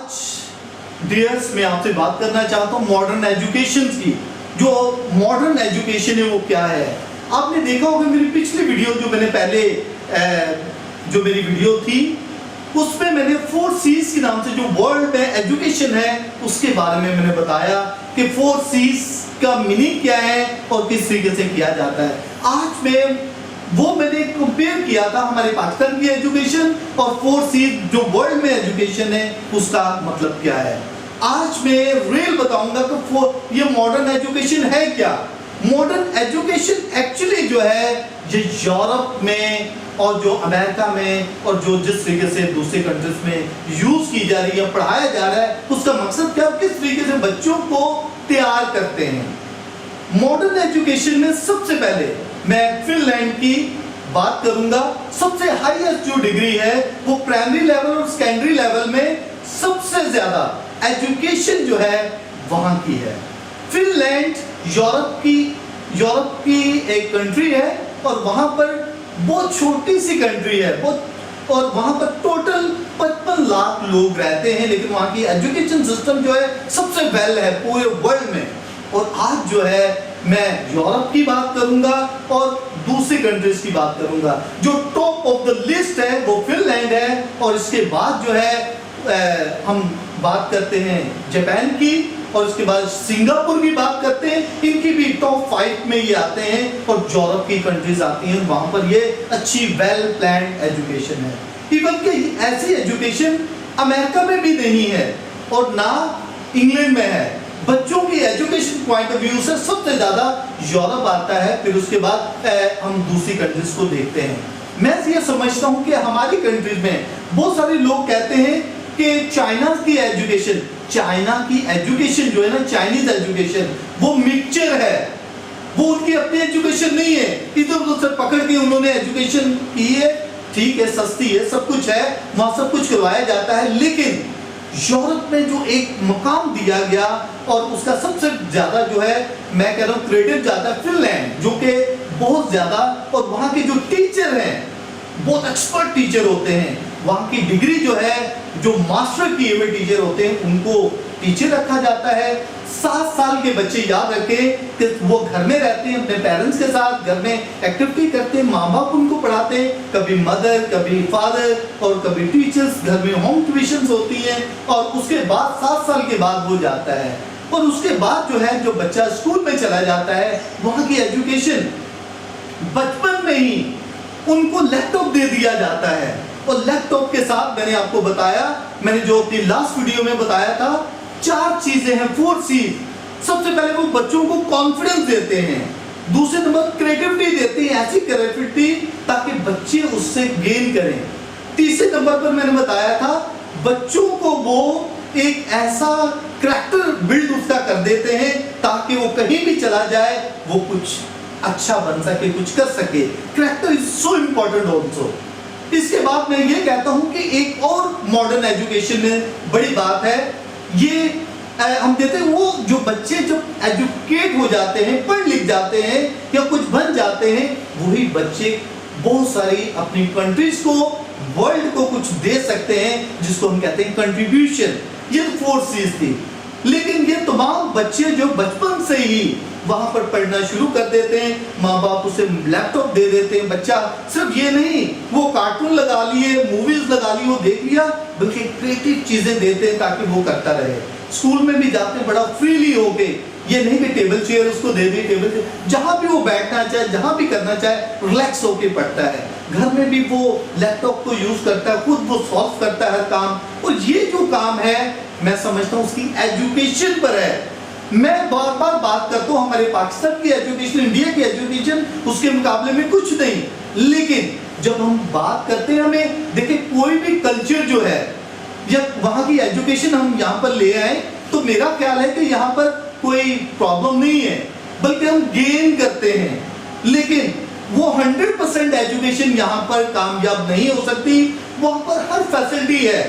आज डियर्स मैं आपसे बात करना चाहता हूँ मॉडर्न एजुकेशन की। जो मॉडर्न एजुकेशन है वो क्या है। आपने देखा होगा मेरी पिछली वीडियो जो मैंने पहले जो मेरी वीडियो थी उसमें मैंने 4 C's के नाम से जो वर्ल्ड में एजुकेशन है उसके बारे में मैंने बताया कि 4 C's का मीनिंग क्या है और किस तरीके से किया जाता है। आज मैंने कंपेयर किया था हमारे पाकिस्तान की एजुकेशन और 4 C's जो वर्ल्ड में एजुकेशन है उसका मतलब क्या है। आज मैं रियल बताऊंगा कि ये मॉडर्न एजुकेशन है क्या। मॉडर्न एजुकेशन एक्चुअली जो है ये यूरोप में और जो अमेरिका में और जो जिस तरीके से दूसरे कंट्रीज में यूज की जा रही है, पढ़ाया जा रहा है, उसका मकसद क्या, किस तरीके से बच्चों को तैयार करते हैं। मॉडर्न एजुकेशन में सबसे पहले मैं फिनलैंड की बात करूंगा। सबसे हाईएस्ट जो डिग्री है वो प्राइमरी लेवल और सेकेंडरी लेवल में सबसे ज्यादा एजुकेशन जो है वहां की है। फिनलैंड यूरोप की एक कंट्री है और वहां पर बहुत छोटी सी कंट्री है और वहां पर टोटल 55 लाख लोग रहते हैं, लेकिन वहां की एजुकेशन सिस्टम जो है सबसे वेल है पूरे वर्ल्ड में। और आज जो है मैं यूरोप की बात करूंगा और दूसरी कंट्रीज की बात करूंगा। जो टॉप ऑफ द लिस्ट है वो फिनलैंड है और इसके बाद जो है हम बात करते हैं जापान की और उसके बाद सिंगापुर की बात करते हैं। इनकी भी टॉप 5 में ये आते हैं और यूरोप की कंट्रीज आती हैं, वहां पर ये अच्छी वेल प्लान्ड एजुकेशन है। इवन कि ऐसी एजुकेशन अमेरिका में भी नहीं है और ना इंग्लैंड में है। बच्चों की एजुकेशन पॉइंट ऑफ व्यू से सबसे ज्यादा यूरोप आता है, फिर उसके बाद हम दूसरी कंट्रीज को देखते हैं। मैं ये समझता हूं कि हमारी कंट्रीज में बहुत सारे लोग कहते हैं कि चाइना की एजुकेशन जो है ना, चाइनीज एजुकेशन वो मिक्सचर है, वो उनकी अपनी एजुकेशन नहीं है, इधर उधर से पकड़ के उन्होंने एजुकेशन की है। ठीक है, सस्ती है, सब कुछ है, वहां सब कुछ करवाया जाता है, लेकिन यूरोप में जो एक मकाम दिया गया और उसका सबसे ज्यादा जो है मैं कह रहा हूँ क्रेडिट जाता है फिनलैंड, जो कि बहुत ज्यादा, और वहां के जो टीचर हैं बहुत एक्सपर्ट टीचर होते हैं। वहां की डिग्री जो है जो मास्टर किए हुए टीचर होते हैं उनको टीचर रखा जाता है। 7 साल के बच्चे याद रखें कि वो घर में रहते हैं अपने पेरेंट्स के साथ, घर में एक्टिविटी करते हैं, माँ बाप उनको पढ़ाते हैं, कभी मदर कभी फादर और कभी टीचर्स, घर में होम ट्यूशंस होती हैं और उसके बाद 7 साल के बाद वो जाता है। और उसके बाद जो है जो बच्चा स्कूल में चला जाता है वहां की एजुकेशन बचपन में ही उनको लैपटॉप दे दिया जाता है और लैपटॉप के साथ मैंने आपको बताया, मैंने जो अपनी लास्ट वीडियो में बताया था, 4 चीजें हैं, 4 C's। सबसे पहले वो बच्चों को कॉन्फिडेंस देते हैं, दूसरे नंबर क्रिएटिविटी देते हैं, ऐसी क्रिएटिविटी ताकि बच्चे उससे गेन करें। तीसरे नंबर पर मैंने बताया था बच्चों को वो एक ऐसा कैरेक्टर बिल्ड उसका कर देते हैं ताकि वो कहीं भी चला जाए वो कुछ अच्छा बन सके, कुछ कर सके। Character is so important also. इसके बाद मैं ये कहता हूं कि एक और मॉडर्न एजुकेशन में बड़ी बात है, ये हम देते हैं वो जो बच्चे जब एजुकेट हो जाते हैं, पढ़ लिख जाते हैं या कुछ बन जाते हैं, वही बच्चे बहुत सारी अपनी कंट्रीज को, वर्ल्ड को कुछ दे सकते हैं, जिसको हम कहते हैं कंट्रीब्यूशन। ये 4 C's थी। लेकिन ये तमाम बच्चे जो बचपन से ही वहां पर पढ़ना शुरू कर देते हैं, माँ बाप उसे लैपटॉप दे देते हैं, बच्चा सिर्फ ये नहीं वो कार्टून लगा लिए, मूवीज लगा ली, वो देख लिया, बल्कि क्रिएटिव चीजें देते हैं ताकि वो करता रहे। स्कूल में भी जाते हैं बड़ा फ्रीली होके, ये नहीं कि टेबल चेयर उसको दे दी, टेबल चेयर, जहां भी वो बैठना चाहे, जहां भी करना चाहे, रिलैक्स होके पढ़ता है। घर में भी वो लैपटॉप को यूज करता है, खुद वो सॉल्व करता है हर काम। और ये जो काम है मैं समझता हूँ उसकी एजुकेशन पर है। मैं बार बार बात करता हूँ हमारे पाकिस्तान की एजुकेशन, इंडिया की एजुकेशन उसके मुकाबले में कुछ नहीं, लेकिन जब हम बात करते हैं, हमें देखिए कोई भी कल्चर जो है या वहाँ की एजुकेशन हम यहाँ पर ले आए तो मेरा ख्याल है कि यहाँ पर कोई प्रॉब्लम नहीं है, बल्कि हम गेन करते हैं। लेकिन वो 100% एजुकेशन यहाँ पर कामयाब नहीं हो सकती। वहाँ पर हर फैसिलिटी है,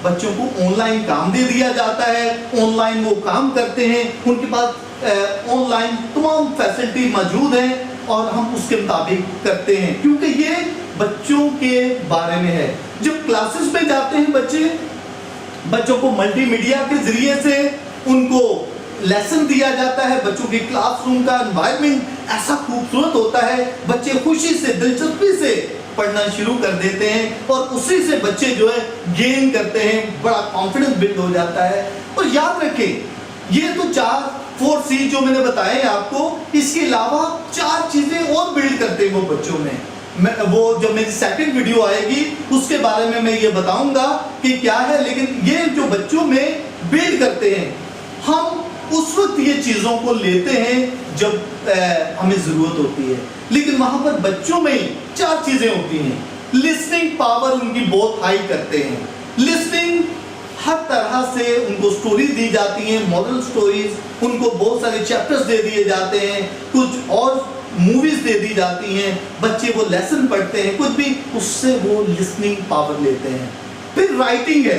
बच्चों को ऑनलाइन काम दे दिया जाता है, ऑनलाइन वो काम करते हैं, उनके पास ऑनलाइन तमाम फैसिलिटी मौजूद है और हम उसके मुताबिक करते हैं, क्योंकि ये बच्चों के बारे में है। जब क्लासेस में जाते हैं बच्चे बच्चों को मल्टीमीडिया के जरिए से उनको लेसन दिया जाता है। बच्चों के क्लासरूम का एनवायरनमेंट ऐसा खूबसूरत होता है, बच्चे खुशी से दिलचस्पी से पढ़ना शुरू कर देते हैं और उसी से बच्चे जो है गेन करते हैं, बड़ा कॉन्फिडेंस बिल्ड हो जाता है। और याद रखें ये तो 4 सी जो मैंने बताए आपको, इसके अलावा 4 चीजें और बिल्ड करते हैं वो बच्चों में। वो जब मेरी सेकंड वीडियो आएगी उसके बारे में मैं ये बताऊंगा कि क्या है, लेकिन ये जो बच्चों में बिल्ड करते हैं, हम उस वक्त ये चीजों को लेते हैं जब हमें जरूरत होती है, लेकिन वहां पर बच्चों में 4 चीजें होती हैं। लिसनिंग पावर उनकी बहुत हाई करते हैं। लिसनिंग हर तरह से उनको स्टोरी दी जाती हैं, मॉरल स्टोरीज, उनको बहुत सारे चैप्टर्स दे दिए जाते हैं, कुछ और मूवीज दे दी जाती हैं, बच्चे वो लेसन पढ़ते हैं, कुछ भी, उससे वो लिसनिंग पावर लेते हैं। फिर राइटिंग है,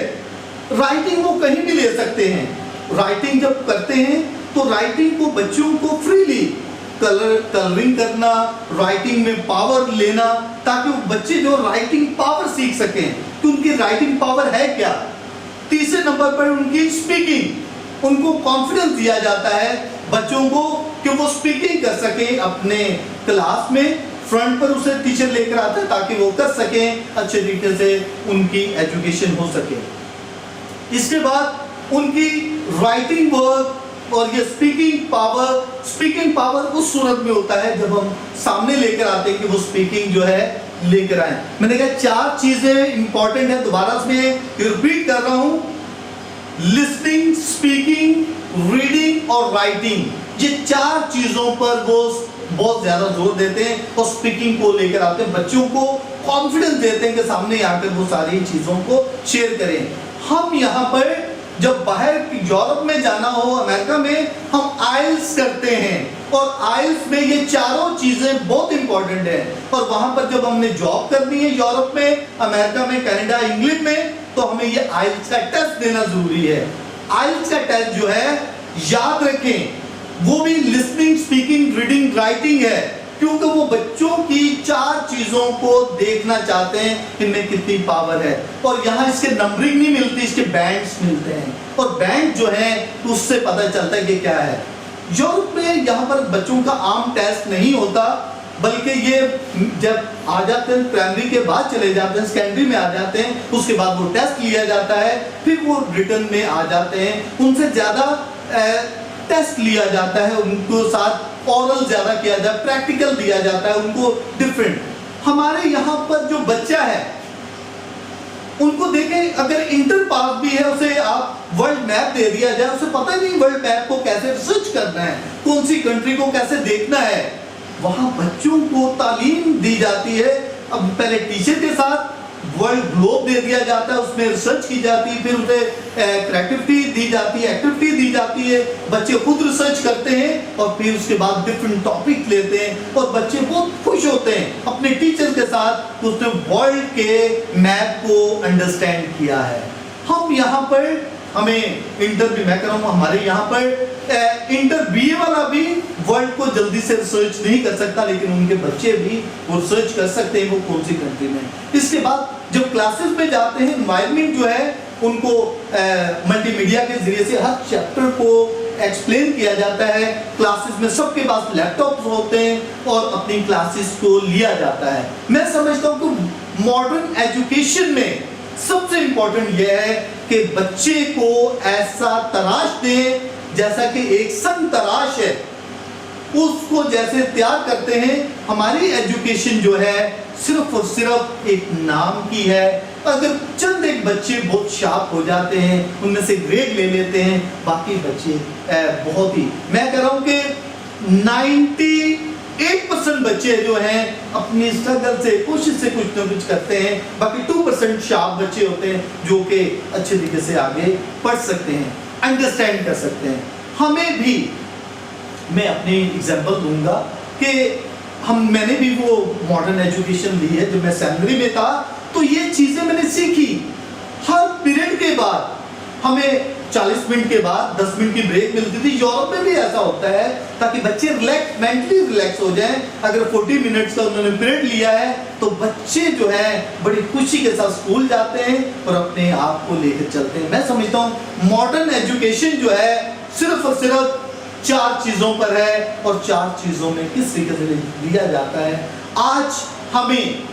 राइटिंग वो कहीं भी ले सकते हैं। राइटिंग जब करते हैं तो राइटिंग को बच्चों को फ्रीली कलरिंग करना, राइटिंग में पावर लेना, ताकि वो बच्चे जो राइटिंग पावर सीख सकें कि उनकी राइटिंग पावर है क्या। तीसरे नंबर पर उनकी स्पीकिंग, उनको कॉन्फिडेंस दिया जाता है बच्चों को कि वो स्पीकिंग कर सकें अपने क्लास में, फ्रंट पर उसे टीचर लेकर आता है ताकि वो कर सकें, अच्छे तरीके से उनकी एजुकेशन हो सके। इसके बाद उनकी राइटिंग वर्क और ये स्पीकिंग पावर उस सूरत में होता है जब हम सामने लेकर आते हैं कि वो स्पीकिंग जो है लेकर आए। मैंने कहा 4 चीजें इंपॉर्टेंट है, दोबारा से रिपीट कर रहा हूं, लिसनिंग, स्पीकिंग, रीडिंग और राइटिंग, ये 4 चीजों पर वो बहुत ज्यादा जोर देते हैं और स्पीकिंग को लेकर आते हैं, बच्चों को कॉन्फिडेंस देते हैं कि सामने आकर वो सारी चीजों को शेयर करें। हम यहाँ पर जब बाहर यूरोप में जाना हो, अमेरिका में, हम आइल्स करते हैं और आइल्स में ये 4 चीजें बहुत इंपॉर्टेंट है। और वहां पर जब हमने जॉब करनी है यूरोप में, अमेरिका में, कनाडा, इंग्लैंड में, तो हमें ये आइल्स का टेस्ट देना जरूरी है। आइल्स का टेस्ट जो है, याद रखें, वो भी लिसनिंग, स्पीकिंग, रीडिंग, राइटिंग है, क्योंकि वो बच्चों की 4 चीजों को देखना चाहते हैं इनमें कितनी पावर है। और यहाँ इसके नंबरिंग नहीं मिलती, इसके बैंड्स मिलते हैं, और बैंड जो है उससे पता चलता है कि क्या है। यूरोप में यहाँ पर बच्चों का आम टेस्ट नहीं होता, बल्कि ये जब आ जाते हैं प्राइमरी के बाद चले जाते हैं, सेकेंडरी में आ जाते हैं, उसके बाद वो टेस्ट लिया जाता है, फिर वो रिटर्न में आ जाते हैं। उनसे ज्यादा टेस्ट लिया जाता है, उनको साथ ओरल ज्यादा किया जाता है, प्रैक्टिकल दिया जाता है उनको डिफरेंट। हमारे यहाँ पर जो बच्चा है उनको देखें, अगर इंटर पास भी है, उसे आप वर्ल्ड मैप दे दिया जाए, उसे पता ही नहीं वर्ल्ड मैप को कैसे रिसर्च करना है, कौन सी कंट्री को कैसे देखना है। वहां बच्चों को तालीम दी जाती है। अब पहले टीचर के साथ वर्ल्ड ग्लोब दे दिया जाता है, उसमें रिसर्च की जाती है, फिर उसे क्रिएटिविटी दी जाती है, एक्टिविटी दी जाती है, बच्चे खुद रिसर्च करते हैं और फिर उसके बाद डिफरेंट टॉपिक लेते हैं और बच्चे बहुत खुश होते हैं अपने टीचर के साथ, उसने वर्ल्ड के मैप को अंडरस्टैंड किया है। हम यहाँ पर, हमें इंटर भी मैं कर रहा हूँ, हमारे यहाँ पर इंटर बीए वाला भी वर्ल्ड को जल्दी से रिसर्च नहीं कर सकता, लेकिन उनके बच्चे भी वो रिसर्च कर सकते हैं वो कौन सी कंट्री में। इसके बाद जब क्लासेस में जाते हैं, एनवायरनमेंट जो है उनको मल्टीमीडिया के जरिए से हर चैप्टर को एक्सप्लेन किया जाता है। क्लासेस में सबके पास लैपटॉप होते हैं और अपनी क्लासेस को लिया जाता है। मैं समझता हूँ कि मॉडर्न एजुकेशन में सबसे इंपॉर्टेंट यह है कि बच्चे को ऐसा तराश दें जैसा कि एक संग तराश है, उसको जैसे तैयार करते हैं। हमारी एजुकेशन जो है सिर्फ और सिर्फ एक नाम की है। अगर चंद एक बच्चे बहुत शार्प हो जाते हैं, उनमें से ग्रेड ले लेते हैं, बाकी बच्चे बहुत ही, मैं कह रहा हूं कि 98% बच्चे जो हैं अपनी स्ट्रगल से, कोशिश से कुछ ना कुछ करते हैं, बाकी 2% शार्प बच्चे होते हैं जो कि अच्छे तरीके से आगे पढ़ सकते हैं, अंडरस्टैंड कर सकते हैं। हमें भी, मैं अपनी एग्जांपल दूंगा कि मैंने भी वो मॉडर्न एजुकेशन ली है। जब मैं सेकेंडरी में था तो ये चीजें मैंने सीखी। हर पीरियड के बाद हमें 40 मिनट के बाद 10 मिनट की ब्रेक मिलती थी। यूरोप में भी ऐसा होता है ताकि बच्चे रिलैक्स, मेंटली रिलैक्स हो जाएं। अगर 40 मिनट्स का उन्होंने पीरियड लिया है तो बच्चे जो है बड़ी खुशी के साथ स्कूल जाते हैं और अपने आप को लेकर चलते हैं। मैं समझता हूँ मॉडर्न एजुकेशन जो है सिर्फ और सिर्फ 4 चीजों पर है, और 4 चीजों में किस तरीके से दिया जाता है। आज हमें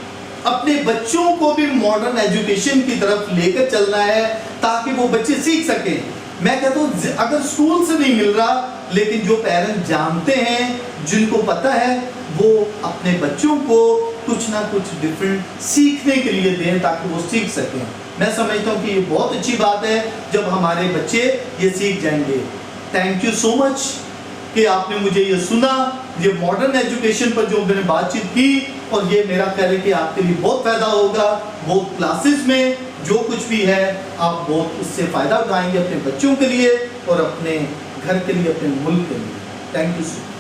अपने बच्चों को भी मॉडर्न एजुकेशन की तरफ लेकर चलना है ताकि वो बच्चे सीख सकें। मैं कहता हूँ अगर स्कूल से नहीं मिल रहा, लेकिन जो पेरेंट्स जानते हैं, जिनको पता है, वो अपने बच्चों को कुछ ना कुछ डिफरेंट सीखने के लिए दें ताकि वो सीख सकें। मैं समझता हूँ कि ये बहुत अच्छी बात है जब हमारे बच्चे ये सीख जाएंगे। थैंक यू सो मच कि आपने मुझे ये सुना, ये मॉडर्न एजुकेशन पर जो मैंने बातचीत की, और ये मेरा ख्याल है कि आपके लिए बहुत फायदा होगा। वो क्लासेस में जो कुछ भी है आप बहुत उससे फायदा उठाएंगे अपने बच्चों के लिए और अपने घर के लिए, अपने मुल्क के लिए। Thank you so much.